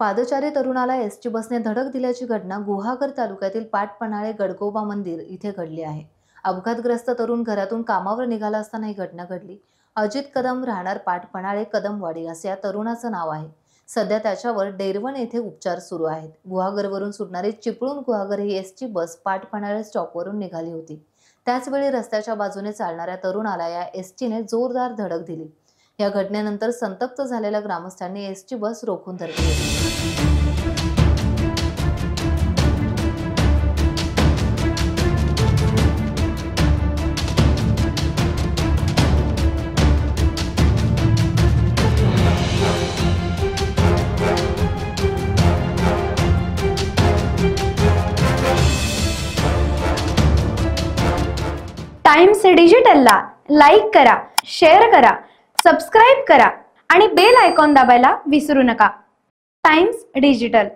पादचारी तरुणाला एसटी बसने धडक दिल्याची घटना गुहागर तालुक्यातील पाटपन्हाळे गडकोबा मंदिर इथे घडली आहे। अपघातग्रस्त तरुण घरातून कामावर निघाला असताना ही घटना घडली। अजित कदम राहणार पाटपन्हाळे कदमवाडी असे या तरुणाचं नाव आहे। सध्या त्याच्यावर डेरवण येथे उपचार सुरू आहेत। गुहागरवरून सुटणारी चिपळूण गुहागर ही एसटी बस पाटपन्हाळे स्टॉपवरून निघाली होती। त्याचवेळी रस्त्याच्या बाजूने चालणाऱ्या तरुणाला या एसटीने जोरदार धडक दिली। या घटनेनंतर संतप्त झालेल्या ग्रामस्थांनी एसटी बस रोखून धरली। टाइम्स डिजिटलला लाईक करा, शेअर करा, सबस्क्राइब करा आणि बेल आयकॉन दाबायला विसरू नका। Times digital.